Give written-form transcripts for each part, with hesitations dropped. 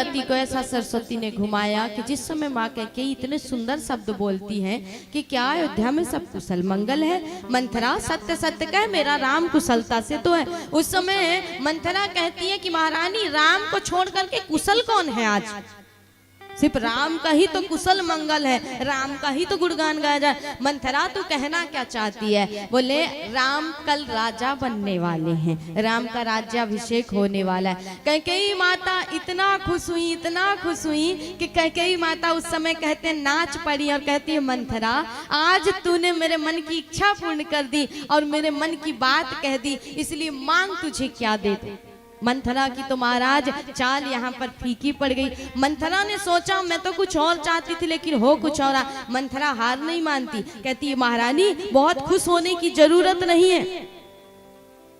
मति को ऐसा सरस्वती ने घुमाया कि जिस समय माँ कैकेयी इतने सुंदर शब्द बोलती हैं कि क्या अयोध्या में सब कुशल मंगल है। मंथरा सत्य सत्य कह मेरा राम कुशलता से तो है। उस समय मंथरा कहती है कि महारानी राम को छोड़ करके कुशल कौन है आज? सिर्फ राम का ही तो कुशल मंगल है, राम का ही तो गुणगान गाया जाए। मंथरा तू कहना क्या चाहती है? बोले राम कल राजा बनने वाले हैं, राम का राज्याभिषेक होने वाला है। कैकेयी माता इतना खुश हुई, इतना खुश हुई कि कैकेयी माता उस समय कहते हैं नाच पड़ी और कहती है मंथरा आज तूने मेरे मन की इच्छा पूर्ण कर दी और मेरे मन की बात कह दी, इसलिए मांग तुझे क्या दे दूं। मंथरा की तो महाराज चाल यहाँ पर फीकी पड़ गई। मंथरा ने सोचा मैं तो कुछ और चाहती थी लेकिन हो कुछ और। मंथरा हार नहीं मानती, कहती है महारानी बहुत खुश होने की जरूरत नहीं है।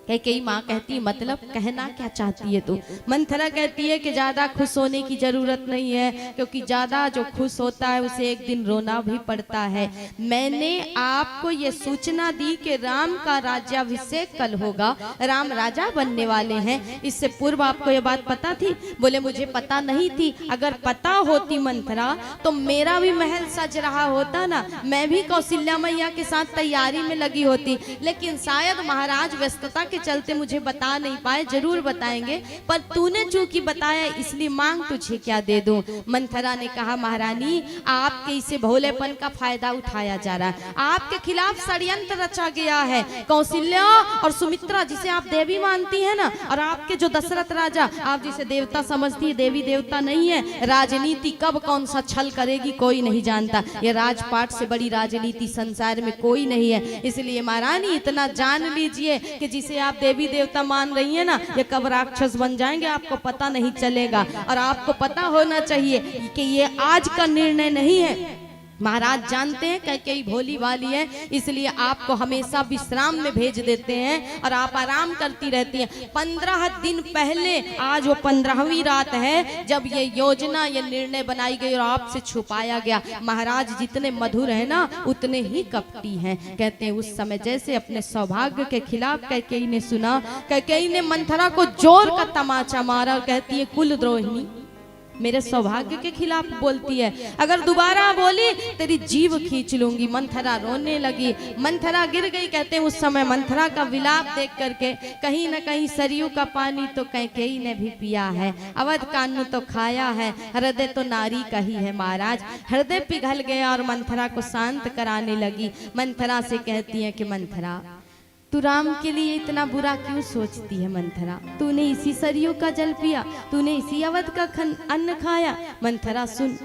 कैकेयी माँ कहती है मतलब कहना क्या चाहती है तू? मंथरा कहती है कि ज्यादा खुश होने की जरूरत नहीं है, क्योंकि ज्यादा जो खुश होता है उसे एक दिन रोना भी पड़ता है। मैंने आपको ये सूचना दी कि राम का राज्याभिषेक कल होगा, राम राजा बनने वाले हैं। इससे पूर्व आपको ये बात पता थी? बोले मुझे पता नहीं थी। अगर पता होती मंथरा तो मेरा भी महल सज रहा होता ना, मैं भी कौशल्या मैया के साथ तैयारी में लगी होती। लेकिन शायद महाराज व्यस्तता के चलते मुझे बता नहीं पाए, जरूर बताएंगे, पर तूने चूंकि बताया इसलिए मांग तुझे क्या दे दूं। मंथरा ने कहा महारानी आपके इसे भोलेपन का फायदा उठाया जा रहा है, आपके खिलाफ षड्यंत्र रचा गया है। कौशल्या और सुमित्रा जिसे आप देवी मानती है ना, और आपके जो दशरथ राजा आप जिसे देवता समझती है, देवी देवता नहीं है। राजनीति कब कौन सा छल करेगी कोई नहीं जानता, ये राजपाट से बड़ी राजनीति संसार में कोई नहीं है। इसलिए महारानी इतना जान लीजिए कि जिसे आप देवी देवता मान रही है ना, ये कब राक्षस बन जाएंगे आपको पता नहीं चलेगा। और आपको पता होना चाहिए कि ये आज का निर्णय नहीं है। महाराज जानते हैं कैकेयी भोली वाली है, इसलिए आपको हमेशा विश्राम में भेज देते हैं और आप आराम करती रहती हैं। 15 दिन पहले, आज वो 15वीं रात है जब ये योजना, ये निर्णय बनाई गई और आपसे छुपाया गया। महाराज जितने मधुर है ना उतने ही कपटी हैं। कहते हैं उस समय जैसे अपने सौभाग्य के खिलाफ कैकेयी ने सुना, कैकेयी ने मंथरा को जोर का तमाचा मारा और कहती है कुलद्रोहिणी मेरे सौभाग्य के खिलाफ बोलती है, अगर दोबारा बोली तेरी जीव खींच लूंगी। मंथरा रोने लगी, मंथरा गिर गई। कहते हैं उस समय मंथरा का विलाप देख करके कहीं न कहीं सरयू का पानी तो कैकेयी ने भी पिया है, अवध का अन्न तो खाया है, हृदय तो नारी का ही है। महाराज हृदय पिघल गया और मंथरा को शांत कराने लगी। मंथरा से कहती है कि मंथरा तू राम के लिए इतना बुरा क्यों सोचती है? मंथरा तूने इसी सरयू का जल पिया, तूने इसी अवध का अन्न खाया। मंथरा सुन,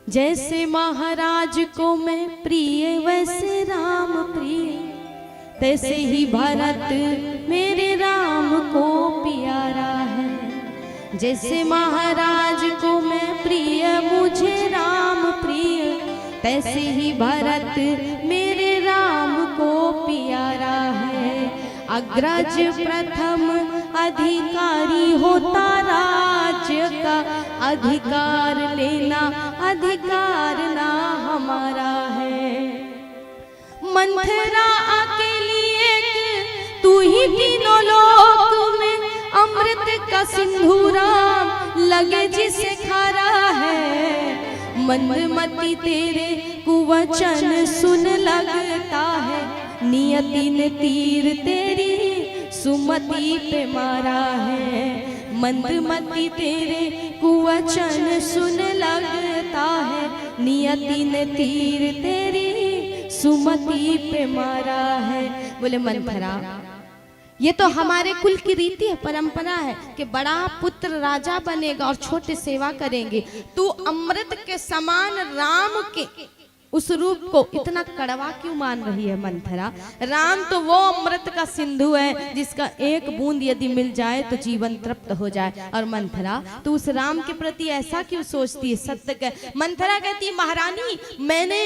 जैसे महाराज को मैं प्रिय वैसे राम प्रिय, तैसे ही भरत मेरे राम को प्यारा है। जैसे महाराज को मैं प्रिय मुझे राम प्रिय, तैसे ही भरत मेरे राम को प्यारा है। अग्रज प्रथम अधिकारी होता राज्य का, अधिकार लेना अधिकार ना हमारा है। मंथरा अकेली एक तू ही तीनों लोक में, अमृत का सिंधु राम लगे जिसे खारा है। मंदमती तेरे कुवचन सुन लगता है, नियति ने तीर तेरी सुमति पे मारा है। मंदमती तेरे कुवचन सुन लगता है, नियति ने तीर तेरी सुमति पे मारा है। बोले मंथरा ये तो हमारे कुल की रीति है, परंपरा है कि बड़ा पुत्र राजा बनेगा और छोटे सेवा करेंगे। तू अमृत के समान राम के उस रूप को इतना कड़वा क्यों मान रही है मंथरा? राम तो वो अमृत का सिंधु है जिसका एक बूंद यदि मिल जाए तो जीवन तृप्त हो जाए। और मंथरा तो उस राम के प्रति ऐसा क्यों सोचती है? सत्य कह। मंथरा कहती है महारानी मैंने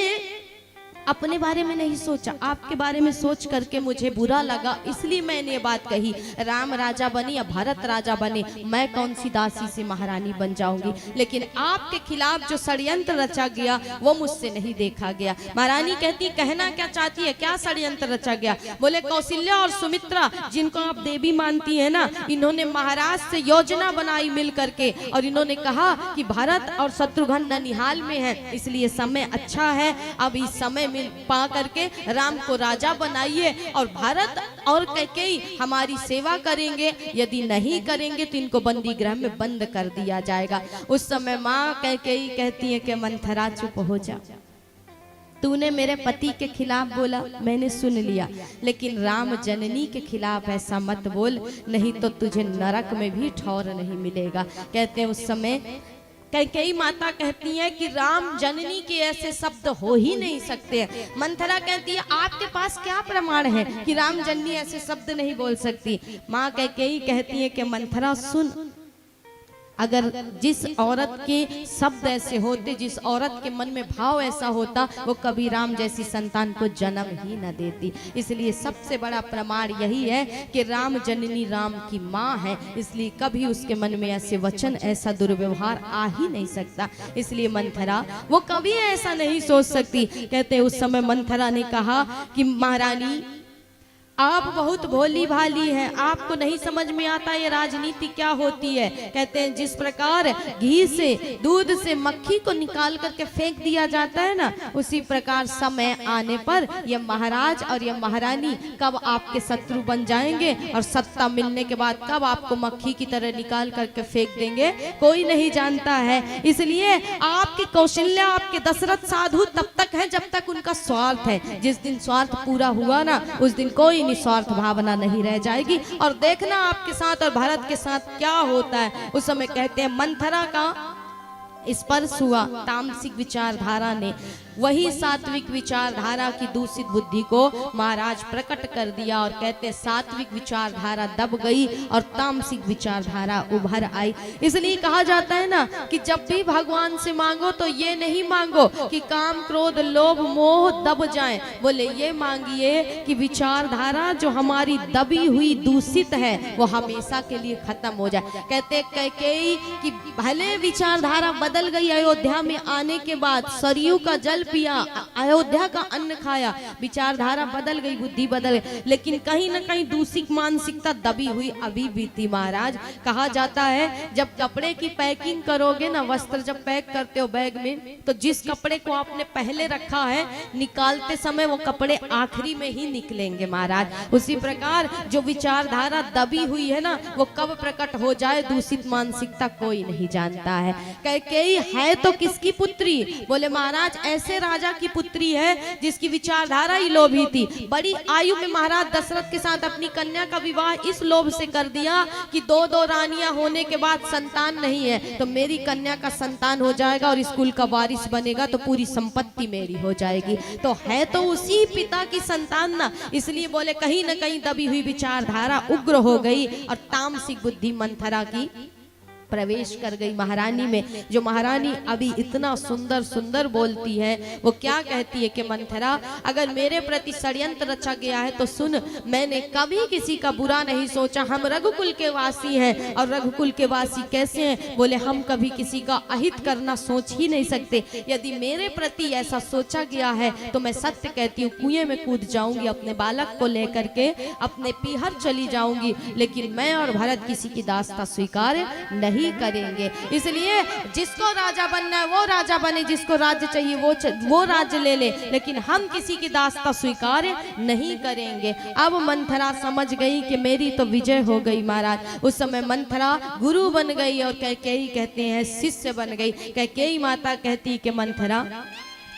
अपने बारे में नहीं सोचा, आपके बारे में सोच करके मुझे बुरा लगा, इसलिए मैंने ये बात कही। राम राजा बने या भरत राजा बने, मैं कौन सी दासी से महारानी बन जाऊंगी, लेकिन आपके खिलाफ जो षड्यंत्र रचा गया वो मुझसे नहीं देखा गया। महारानी कहती कहना क्या चाहती है, क्या षड्यंत्र रचा गया? बोले कौशल्या और सुमित्रा, जिनको आप देवी मानती है ना, इन्होंने महाराज से योजना बनाई मिल करके, और इन्होंने कहा कि भरत और शत्रुघ्न ननिहाल में है, इसलिए समय अच्छा है, अब इस समय मिल पा करके राम को राजा बनाइए और भरत और कैकेयी हमारी सेवा करेंगे, यदि नहीं करेंगे तो इनको बंदी गृह में बंद कर दिया जाएगा। उस समय माँ कैकेयी कहती है कि मंथरा चुप हो जा, तूने मेरे पति के खिलाफ बोला, मैंने सुन लिया, लेकिन राम जननी के खिलाफ ऐसा मत बोल, नहीं तो तुझे नरक में भी ठौर नहीं मिलेगा। कहते हैं उस समय कैकेयी माता कहती है कि राम जननी के ऐसे शब्द हो ही नहीं सकते। मंथरा कहती है आपके पास क्या प्रमाण है कि राम जननी ऐसे शब्द नहीं बोल सकती? माँ कैकेयी कहती है कि मंथरा सुन, अगर जिस औरत के शब्द ऐसे होते, जिस औरत के मन में भाव ऐसा होता, वो कभी राम जैसी संतान को जन्म ही न देती। इसलिए सबसे बड़ा प्रमाण यही है कि राम जननी राम की माँ है, इसलिए कभी उसके मन में ऐसे वचन, ऐसा दुर्व्यवहार आ ही नहीं सकता। इसलिए मंथरा वो कभी ऐसा नहीं सोच सकती। कहते उस समय मंथरा ने कहा कि महारानी आप बहुत भोली भाली हैं, आपको नहीं समझ में आता ये राजनीति क्या होती है। कहते हैं जिस प्रकार घी से, दूध से मक्खी को निकाल करके फेंक दिया जाता है ना, उसी प्रकार समय आने पर ये महाराज और ये महारानी कब आपके शत्रु बन जाएंगे और सत्ता मिलने के बाद कब आपको मक्खी की तरह निकाल करके फेंक देंगे, कोई नहीं जानता है। इसलिए आपकी कौशल्या, आपके दशरथ साधु तब तक है जब तक उनका स्वार्थ है। जिस दिन स्वार्थ पूरा हुआ ना, उस दिन कोई निस्वार्थ भावना नहीं रह जाएगी। और देखना आपके साथ और भारत के साथ क्या होता है। उस समय कहते हैं मंथरा का स्पर्श हुआ तामसिक विचारधारा ने, वही सात्विक विचारधारा की दूषित बुद्धि को महाराज प्रकट कर दिया। और कहते सात्विक विचारधारा दब गई और तामसिक विचारधारा उभर आई। इसलिए कहा जाता है ना कि जब भी भगवान से मांगो तो ये नहीं मांगो कि काम क्रोध लोभ मोह दब जाए, बोले ये मांगिए कि विचारधारा जो हमारी दबी हुई दूषित है वो हमेशा के लिए खत्म हो जाए। कहते कैकेयी कि भले विचारधारा बदल गई, अयोध्या में आने के बाद सरयू का जल पिया, अयोध्या का अन्न खाया, विचारधारा बदल गई, बुद्धि बदल गई, लेकिन कहीं ना कहीं दूषित मानसिकता दबी हुई अभी भी थी। महाराज कहा जाता है जब कपड़े की पैकिंग करोगे ना, वस्त्र जब पैक करते हो बैग में, तो जिस कपड़े को आपने पहले रखा है निकालते समय वो कपड़े आखिरी में ही निकलेंगे महाराज। उसी प्रकार जो विचारधारा दबी हुई है ना, वो कब प्रकट हो जाए दूषित मानसिकता कोई नहीं जानता है। कैकेयी है तो किसकी पुत्री? बोले महाराज ऐसे राजा की पुत्री है जिसकी विचारधारा ही लोभी थी। बड़ी आयु में महाराज दशरथ के साथ अपनी कन्या का विवाह इस लोभ से कर दिया कि दो रानियां होने के बाद संतान नहीं है तो मेरी कन्या का संतान हो जाएगा और स्कूल का वारिस बनेगा तो पूरी संपत्ति मेरी हो जाएगी। तो है तो उसी पिता की संतान ना, इसलिए बोले कहीं ना कहीं दबी हुई विचारधारा उग्र हो गई और तामसिक बुद्धि मंथरा की प्रवेश कर गई महारानी में। जो महारानी अभी इतना सुंदर सुंदर बोलती है, वो क्या कहती है कि मंथरा अगर मेरे प्रति षड्यंत्र रचा गया है तो सुन, मैंने कभी किसी का बुरा नहीं सोचा। हम रघुकुल के वासी हैं और रघुकुल के वासी कैसे हैं? बोले हम कभी किसी का अहित करना सोच ही नहीं सकते। यदि मेरे प्रति ऐसा सोचा गया है तो मैं सत्य कहती हूँ कुएं में कूद जाऊंगी, अपने बालक को लेकर के अपने पीहर चली जाऊंगी, लेकिन मैं और भरत किसी की दास्ता स्वीकार नहीं करेंगे। इसलिए जिसको राजा बनना है वो राजा बने, जिसको राज्य चाहिए वो राज्य ले ले, लेकिन हम किसी की दास्ता स्वीकार नहीं करेंगे। अब मंथरा समझ गई कि मेरी तो विजय हो गई महाराज। उस समय मंथरा गुरु बन गई और कैकेयी कहते हैं शिष्य बन गई। कैकेयी माता कहती कि मंथरा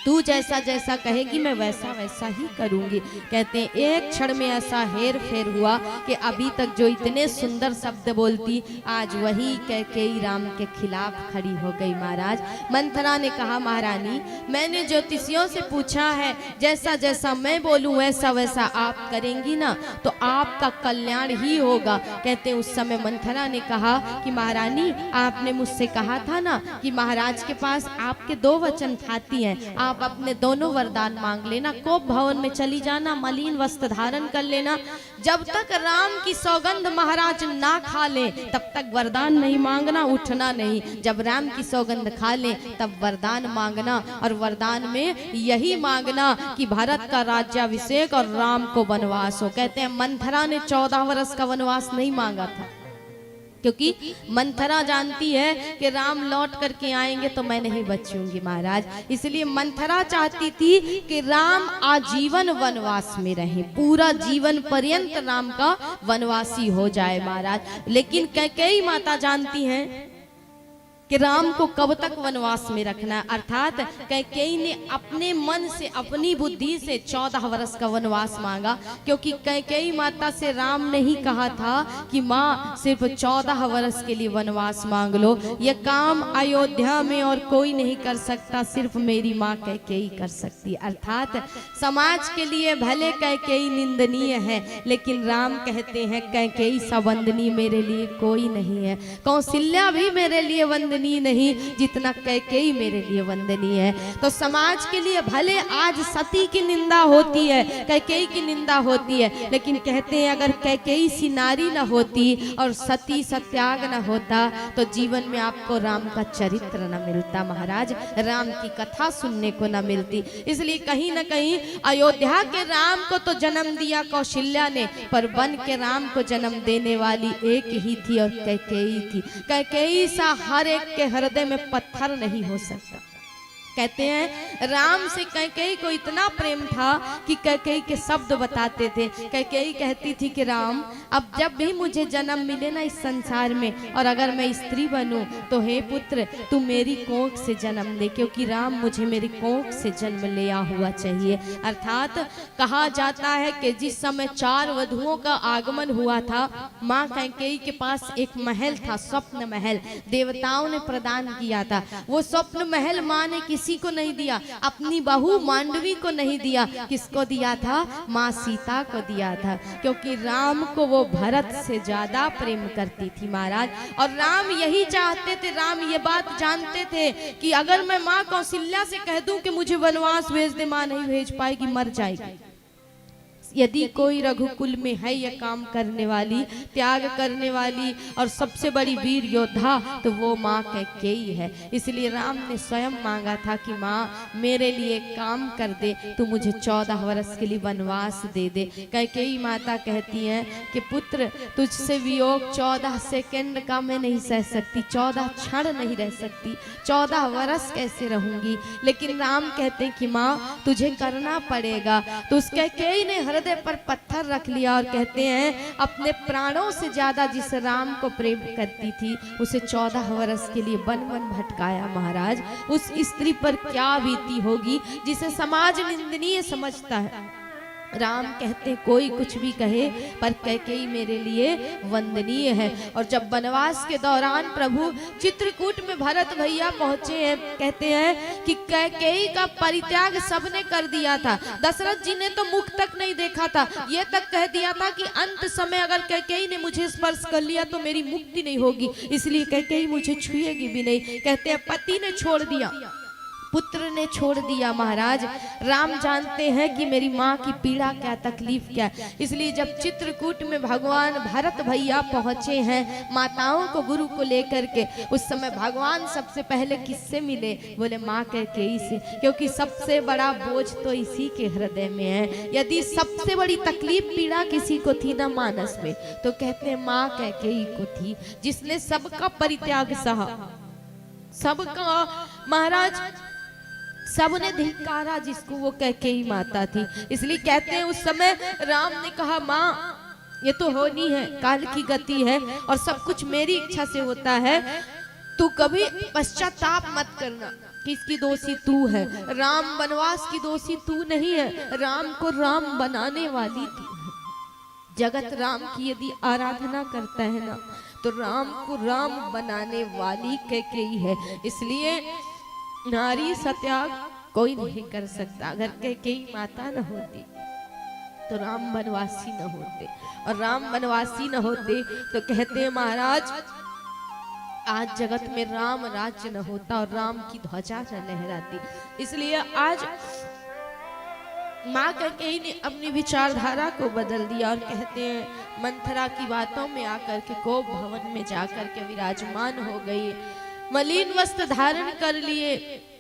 तू जैसा जैसा कहेगी मैं वैसा वैसा ही करूंगी। कहते हैं एक क्षण में ऐसा हेर फेर हुआ कि अभी तक जो इतने सुंदर शब्द बोलती आज वही कैकेयी राम के खिलाफ खड़ी हो गई महाराज। मंथरा ने कहा महारानी मैंने ज्योतिषियों से पूछा है जैसा जैसा मैं बोलूं वैसा वैसा आप करेंगी ना तो आपका कल्याण ही होगा। कहते उस समय मंथरा ने कहा कि महारानी आपने मुझसे कहा था ना कि महाराज के पास आपके 2 वचन खाती हैं, आप अपने दोनों वरदान मांग लेना, कोप भवन में चली जाना, मलिन वस्त्र धारण कर लेना। जब तक राम की सौगंध महाराज ना खा ले तब तक वरदान नहीं मांगना, उठना नहीं। जब राम की सौगंध खा ले तब वरदान मांगना, और वरदान में यही मांगना कि भारत का राज्याभिषेक और राम को वनवास हो। कहते हैं मंथरा ने 14 वर्ष का वनवास नहीं मांगा था, क्योंकि मंथरा जानती है कि राम लौट करके आएंगे तो मैं नहीं बचूंगी महाराज। इसलिए मंथरा चाहती थी कि राम आजीवन वनवास में रहे, पूरा जीवन पर्यंत राम का वनवासी हो जाए महाराज। लेकिन कैकेयी माता जानती हैं कि राम को कब तक वनवास में रखना है। अर्थात कैकेयी ने अपने मन से, अपनी बुद्धि से 14 वर्ष का वनवास मांगा, क्योंकि कैकेयी माता से राम ने ही कहा था कि माँ सिर्फ 14 वर्ष के लिए वनवास मांग लो, यह काम अयोध्या में और कोई नहीं कर सकता, सिर्फ मेरी माँ कैकेयी कर सकती। अर्थात समाज के लिए भले कैकेयी निंदनीय है, लेकिन राम कहते हैं कैकेयी सा वंदनीय मेरे लिए कोई नहीं है। कौशल्या भी मेरे लिए वंदनीय नहीं जितना कैकेयी मेरे लिए वंदनीय है। तो समाज के लिए भले आज सती की निंदा होती है, कैकेयी की निंदा होती है, लेकिन कहते हैं अगर कैकेयी सी नारी न होती और सती सत्याग न होता तो जीवन में आपको राम का चरित्र न मिलता महाराज, राम की कथा सुनने को न मिलती। इसलिए कहीं न कहीं अयोध्या के राम को तो जन्म दिया कौशल्या ने, पर वन के राम को जन्म देने वाली एक ही थी और कैकेयी थी। कैकेयी सा हर एक के हृदय में पत्थर नहीं हो सकता। कहते हैं राम से कैकेयी को इतना प्रेम था कि कैकेयी के शब्द बताते थे। कैकेयी कहती थी कि राम अब जब भी मुझे जन्म मिले ना इस संसार में, और अगर मैं स्त्री बनूं तो हे पुत्र तू मेरी कोख से जन्म ले, क्योंकि राम मुझे मेरी कोख से जन्म लिया हुआ चाहिए। अर्थात कहा जाता है कि जिस समय 4 वधुओं का आगमन हुआ था, माँ कैकेयी के पास एक महल था, स्वप्न महल, देवताओं ने प्रदान किया था। वो स्वप्न महल माँ ने किसी को नहीं दिया, अपनी बहू मांडवी को नहीं दिया, किसको दिया था? माँ सीता को दिया था, क्योंकि राम को वो भरत से ज्यादा प्रेम करती थी महाराज। और राम यही चाहते थे, राम ये बात जानते थे कि अगर मैं माँ कौशल्या से कह दूं कि मुझे वनवास भेज दे, माँ नहीं भेज पाएगी, मर जाएगी। यदि कोई रघुकुल में है यह काम करने वाली, त्याग करने वाली और सबसे बड़ी वीर योद्धा, तो वो माँ कैकेयी है। इसलिए राम ने स्वयं मांगा था कि माँ मेरे लिए काम कर दे, तू मुझे 14 वर्ष के लिए वनवास दे दे। कैकेयी माता कहती हैं कि पुत्र तुझसे वियोग 14 सेकंड का मैं नहीं सह सकती, 14 क्षण नहीं रह सकती, 14 वर्ष कैसे रहूंगी। लेकिन राम कहते हैं कि माँ तुझे करना पड़ेगा। तो उस कैकेयी ने हृदय पर पत्थर रख लिया और कहते हैं अपने प्राणों से ज्यादा जिस राम को प्रेम करती थी उसे 14 वर्ष के लिए वन वन भटकाया महाराज। उस स्त्री पर क्या बीती होगी जिसे समाज निंदनीय समझता है। राम कहते कोई कुछ भी कहे पर कैकेयी मेरे लिए वंदनीय है। और जब वनवास के दौरान प्रभु चित्रकूट में भरत भैया पहुंचे हैं, कहते हैं कि कैकेयी का परित्याग सबने कर दिया था। दशरथ जी ने तो मुख तक नहीं देखा था, ये तक कह दिया था कि अंत समय अगर कैकेयी ने मुझे स्पर्श कर लिया तो मेरी मुक्ति नहीं होगी, इसलिए कैकेयी मुझे छुएगी भी नहीं। कहते हैं पति ने छोड़ दिया, पुत्र ने छोड़ दिया महाराज। राम जानते हैं कि मेरी माँ की पीड़ा क्या, तकलीफ क्या, इसलिए जब चित्रकूट में भगवान भरत भैया पहुंचे हैं माताओं को गुरु को लेकर के, उस समय भगवान सबसे पहले किससे मिले? बोले माँ कैकेयी से, क्योंकि सबसे बड़ा बोझ तो इसी के हृदय में है। यदि सबसे बड़ी तकलीफ पीड़ा किसी को थी ना मानस में, तो कहते हैं माँ कैकेयी को थी, जिसने सबका परित्याग सहा, सबका महाराज सबने धिक्कारा जिसको, वो कैकेयी माता थी। इसलिए कहते हैं उस समय राम ने कहा माँ ये तो होनी है, काल की गति है और सब कुछ मेरी इच्छा से होता है, तू कभी पश्चाताप मत करना। किसकी दोषी? तू है। राम वनवास की दोषी तू नहीं है, राम को राम बनाने वाली थी। जगत राम की यदि आराधना करता है ना तो राम को राम बनाने वाली कैकेयी है। इसलिए नारी सत्याग कोई नहीं कर सकता। अगर कैकेयी माता न होती तो राम वनवासी न होते, और राम वनवासी न होते तो कहते हैं महाराज आज जगत में राम राज्य न होता और राम की ध्वजा न लहराती। इसलिए आज माँ कैकेयी ने अपनी विचारधारा को बदल दिया और कहते हैं मंथरा की बातों में आकर के कोप भवन में जाकर के विराजमान हो गई, मलिन वस्त्र धारण कर लिए,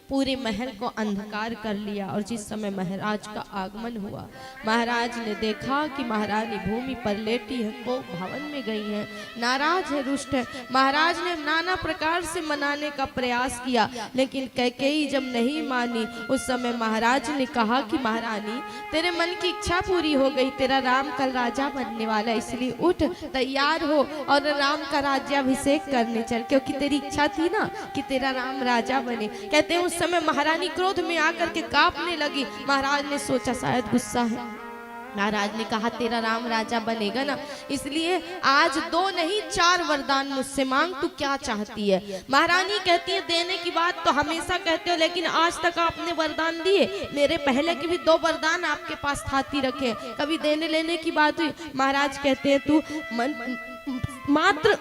पूरे महल को अंधकार कर लिया। और जिस समय महाराज का आगमन हुआ, महाराज ने देखा कि महारानी भूमि पर लेटी है, कोप भवन में गई है, नाराज है, रुष्ट है। महाराज ने नाना प्रकार से मनाने का प्रयास किया, लेकिन कैकेयी जब नहीं मानी, उस समय महाराज ने कहा कि महारानी तेरे मन की इच्छा पूरी हो गई, तेरा राम कल राजा बनने वाला है, इसलिए उठ तैयार हो और राम का राज्याभिषेक करने चल, क्योंकि तेरी इच्छा थी ना कि तेरा राम राजा बने। कहते हैं उस समय महारानी क्रोध में आकर के कांपने लगी। महाराज ने सोचा शायद गुस्सा है, महाराज ने कहा तेरा राम राजा बनेगा ना, इसलिए आज 2 नहीं 4 वरदान मुझसे मांग, तू क्या चाहती है। महारानी कहती है देने की बात तो हमेशा कहते हो, लेकिन आज तक आपने वरदान दिए, मेरे पहले के भी 2 वरदान आपके पास थाती रखे, कभी देने लेने की बात हुई। महाराज कहते हैं तू मात्र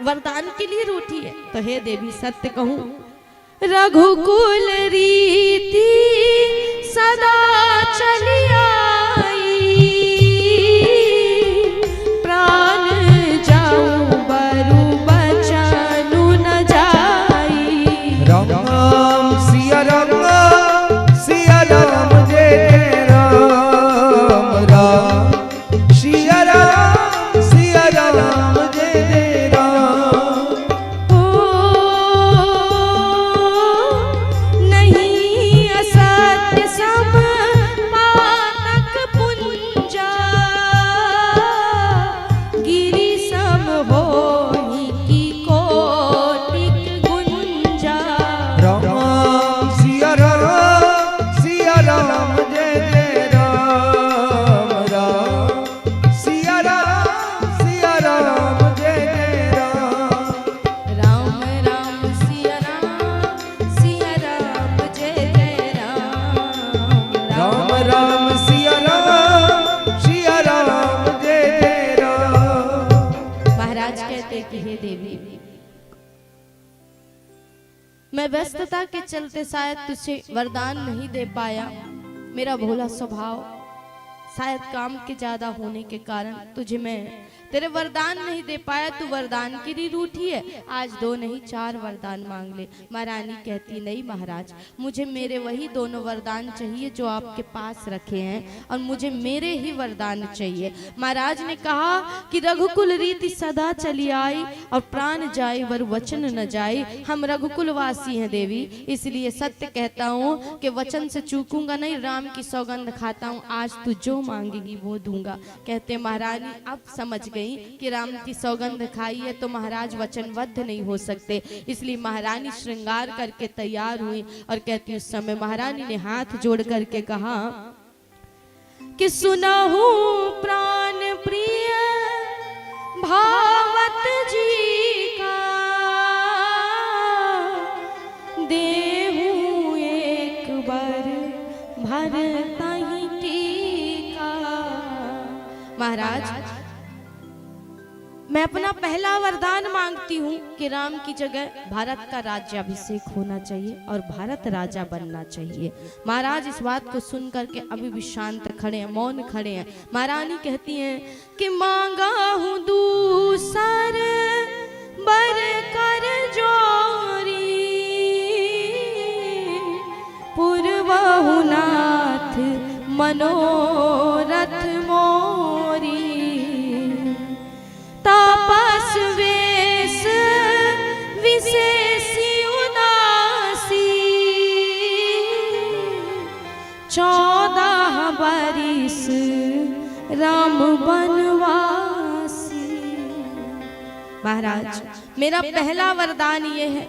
वरदान के लिए रूठी है। तो हे देवी सत्य कहूं, रघुकुल रीति सदा चली आई, प्राण जाऊं बरु बचनु न जाई। राम राम सिया राम जय राम राम सिया राम जय राम। मैं व्यस्तता के चलते शायद तुझे वरदान नहीं दे पाया, मेरा भोला स्वभाव, शायद काम के ज्यादा होने के कारण तुझे मैं तेरे वरदान नहीं दे पाया, तू वरदान के लिए रूठी है। आज 2 नहीं 4 वरदान मांग ले। महारानी कहती नहीं महाराज, मुझे मेरे वही दोनों वरदान चाहिए जो आपके पास रखे हैं, और मुझे मेरे ही वरदान चाहिए। महाराज ने कहा कि रघुकुल रीति सदा चली आई और प्राण जाए वर वचन न जाए। हम रघुकुल वासी हैं देवी, इसलिए सत्य कहता हूँ कि वचन से चूकूंगा नहीं, राम की सौगंध खाता हूँ, आज तू जो मांगेगी वो दूंगा। कहते महारानी अब समझ गई कि राम की सौगंध खाई है तो महाराज वचनबद्ध नहीं हो सकते, इसलिए महारानी श्रृंगार करके तैयार हुई और कहती उस समय महारानी ने हाथ जोड़ करके कहा कि सुनहु प्राण प्रिय भावत जी का, देहु एक बार भरता ही टीका। महाराज मैं अपना पहला वरदान मांगती हूँ कि राम की जगह भारत का राज्याभिषेक होना चाहिए और भारत राजा बनना चाहिए। महाराज इस बात को सुन करके अभी भी शांत खड़े हैं, मौन खड़े हैं। महारानी कहती हैं कि मांगा हूँ दूसर बर कर जोरी, पूर्वहु नाथ मनोरथ मोरी, तापस वेश विशेषी उदासी, 14 बरिस राम बनवासी। महाराज मेरा पहला वरदान ये है,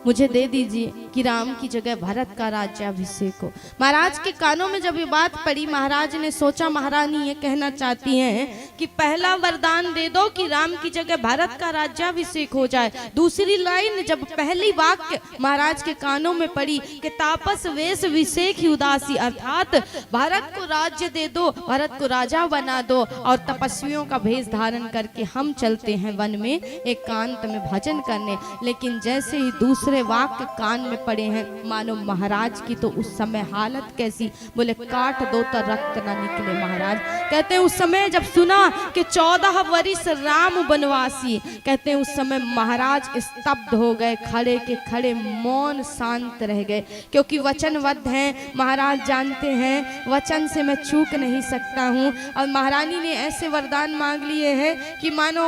मुझे दे दीजिए कि राम की जगह भरत का राज्याभिषेक हो। महाराज के कानों में जब ये बात पड़ी, महाराज ने सोचा महारानी ये कहना चाहती हैं कि पहला वरदान दे दो कि राम की जगह भरत का राज्याभिषेक हो जाए। दूसरी लाइन जब पहली वाक्य महाराज के कानों में पड़ी कि तापस वेश विषेक ही उदासी, अर्थात भरत को राज्य दे दो, भरत को राजा बना दो और तपस्वियों का भेष धारण करके हम चलते हैं वन में एकांत में भजन करने। लेकिन जैसे ही दूसरे वाक्य कान में पड़े हैं, मानो महाराज की तो उस समय हालत कैसी, बोले काट दो तो रक्त ना निकले। महाराज कहते हैं उस समय जब सुना कि 14 वर्ष राम वनवासी, कहते हैं उस समय महाराज स्तब्ध हो गए, खड़े के खड़े मौन शांत रह गए, क्योंकि वचनबद्ध हैं। महाराज जानते हैं वचन से मैं चूक नहीं सकता हूँ। और महारानी ने ऐसे वरदान मांग लिए हैं कि मानो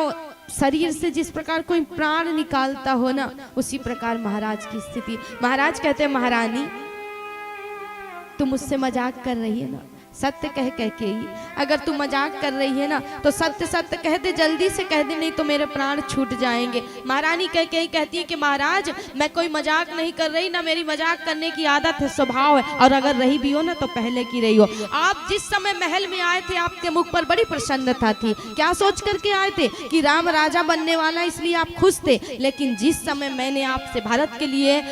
शरीर से जिस प्रकार कोई प्राण निकालता हो ना, उसी प्रकार महाराज की स्थिति। महाराज कहते हैं महारानी तुम मुझसे मजाक कर रही है ना, सत्य कह कह के ही अगर तू मजाक कर रही है ना तो सत्य सत्य कह दे, जल्दी से कह दे, नहीं तो मेरे प्राण छूट जाएंगे। महारानी कह के ही कहती है कि महाराज मैं कोई मजाक नहीं कर रही, ना मेरी मजाक करने की आदत है, स्वभाव है, और अगर रही भी हो ना तो पहले की रही हो। आप जिस समय महल में आए थे आपके मुख पर बड़ी प्रसन्नता थी, क्या सोच करके आए थे कि राम राजा बनने वाला, इसलिए आप खुश थे। लेकिन जिस समय मैंने आपसे भारत के लिए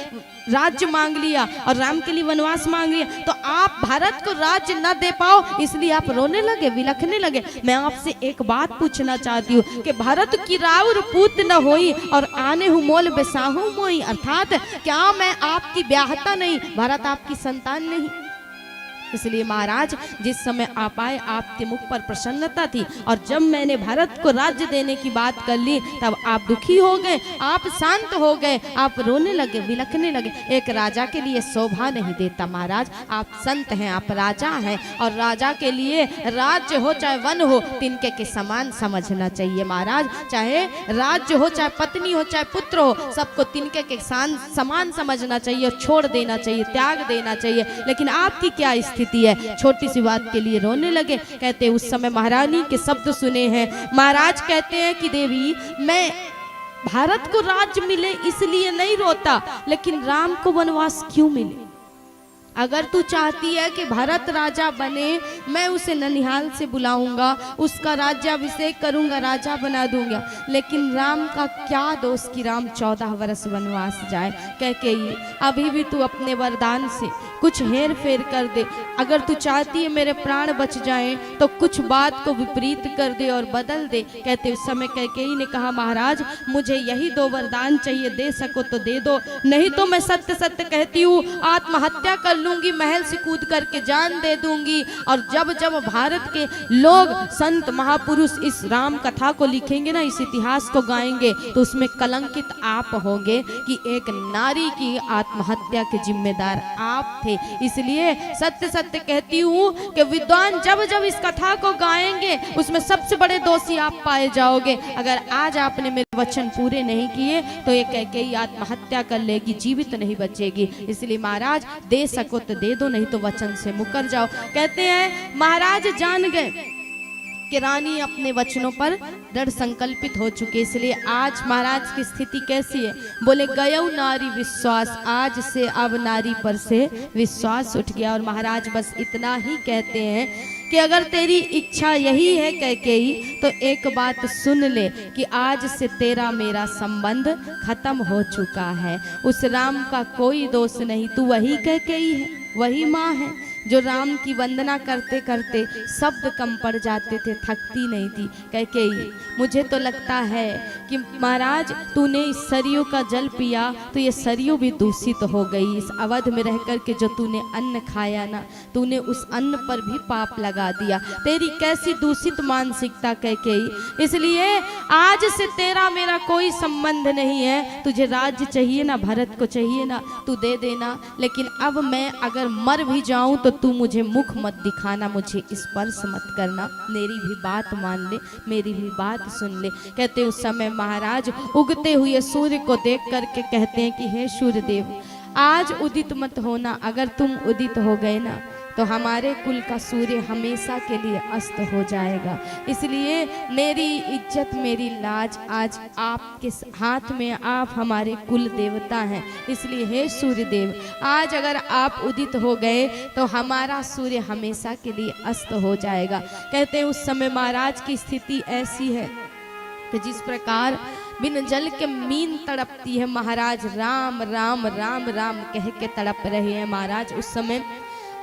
राज्य मांग लिया और राम के लिए वनवास मांग लिया, तो आप भारत को राज्य न दे पाओ, इसलिए आप रोने लगे, विलखने लगे। मैं आपसे एक बात पूछना चाहती हूँ कि भारत की राउर पूत न होई और आने हूँ मोल बेसाहू मोई, अर्थात क्या मैं आपकी ब्याहता नहीं, भारत आपकी संतान नहीं। इसलिए महाराज जिस समय आप आए आपके मुख पर प्रसन्नता थी, और जब मैंने भारत को राज्य देने की बात कर ली तब आप दुखी हो गए, आप शांत हो गए, आप रोने लगे, विलखने लगे। एक राजा के लिए शोभा नहीं देता महाराज, आप संत हैं, आप राजा हैं, और राजा के लिए राज्य हो चाहे वन हो तिनके के समान समझना चाहिए महाराज। चाहे राज्य हो, चाहे पत्नी हो, चाहे पुत्र हो, सबको तिनके के समान समझना चाहिए, छोड़ देना चाहिए, त्याग देना चाहिए। लेकिन आपकी क्या स्थिति है, छोटी सी बात के लिए रोने लगे। कहते उस समय महारानी के शब्द सुने हैं। महाराज कहते हैं कि देवी मैं भारत को राज्य मिले इसलिए नहीं रोता, लेकिन राम को वनवास क्यों मिले। अगर तू चाहती है कि भारत राजा बने, मैं उसे ननिहाल से बुलाऊंगा, उसका राज्याभिषेक करूंगा, राजा बना दूंगा। लेकिन राम का क्या दोष कि राम 14 वर्ष वनवास जाए। कह के ही अभी भी तू अपने वरदान से कुछ हेर फेर कर दे। अगर तू चाहती है मेरे प्राण बच जाएं तो कुछ बात को विपरीत कर दे और बदल दे। कहते उस समय कैकेयी ने कहा महाराज मुझे यही 2 वरदान चाहिए, दे सको तो दे दो, नहीं तो मैं सत्य सत्य कहती हूँ आत्महत्या कर लूंगी, महल से कूद करके जान दे दूंगी। और जब जब भारत के लोग संत महापुरुष इस राम कथा को लिखेंगे ना, इस इतिहास को गाएंगे, तो उसमें कलंकित आप होंगे कि एक नारी की आत्महत्या के जिम्मेदार आप थे। इसलिए सत्य सत्य कहती हूँ कि विद्वान जब जब इस कथा को गाएंगे उसमें सबसे बड़े दोषी आप पाए जाओगे। अगर आज आपने मेरे वचन पूरे नहीं किए तो ये कैकेयी आत्महत्या कर लेगी, जीवित नहीं बचेगी। इसलिए महाराज दे सको तो दे दो, नहीं तो वचन से मुकर जाओ। कहते हैं महाराज जान गए कि रानी अपने वचनों पर दृढ़ संकल्पित हो चुके। इसलिए आज महाराज की स्थिति कैसी है, बोले गयौ नारी विश्वास, आज से अब नारी पर से विश्वास उठ गया। और महाराज बस इतना ही कहते हैं कि अगर तेरी इच्छा यही है कैकेयी तो एक बात सुन ले कि आज से तेरा मेरा संबंध खत्म हो चुका है। उस राम का कोई दोष नहीं, तू वही कैकेयी है, वही माँ है जो राम की वंदना करते करते शब्द कम पड़ जाते थे, थकती नहीं थी। कैकेयी मुझे तो लगता है कि महाराज तूने इस सरयू का जल पिया तो ये सरयू भी दूषित हो गई। इस अवध में रह कर के जो तूने अन्न खाया ना, तूने उस अन्न पर भी पाप लगा दिया। तेरी कैसी दूषित मानसिकता कैकेयी। इसलिए आज से तेरा मेरा कोई संबंध नहीं है। तुझे राज्य चाहिए ना, भरत को चाहिए ना, तू दे देना। लेकिन अब मैं अगर मर भी जाऊं तो तू मुझे मुख मत दिखाना, मुझे स्पर्श मत करना, मेरी भी बात मान ले, मेरी भी बात सुन ले। कहते उस समय महाराज उगते हुए सूर्य को देख करके कहते हैं कि हे सूर्यदेव आज उदित मत होना, अगर तुम उदित हो गए ना तो हमारे कुल का सूर्य हमेशा के लिए अस्त हो जाएगा। इसलिए मेरी इज्जत, मेरी लाज आज आपके हाथ में, आप हमारे कुल देवता हैं। इसलिए हे सूर्य देव, आज अगर आप उदित हो गए तो हमारा सूर्य हमेशा के लिए अस्त हो जाएगा। कहते हैं उस समय महाराज की स्थिति ऐसी है कि जिस प्रकार बिन जल के मीन तड़पती है, महाराज राम राम राम राम कह के तड़प रहे हैं। महाराज उस समय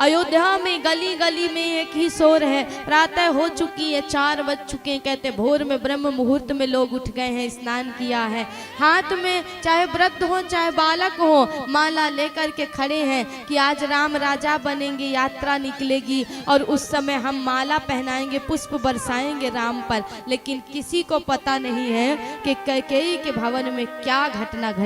अयोध्या में गली गली में एक ही शोर है। प्रातः हो चुकी है, 4 बज चुके हैं। कहते भोर में ब्रह्म मुहूर्त में लोग उठ गए हैं, स्नान किया है, हाथ में चाहे वृद्ध हो चाहे बालक हो माला लेकर के खड़े हैं कि आज राम राजा बनेंगे, यात्रा निकलेगी और उस समय हम माला पहनाएंगे, पुष्प बरसाएंगे राम पर। लेकिन किसी को पता नहीं है कि कैकेयी के भवन में क्या घटना घटी।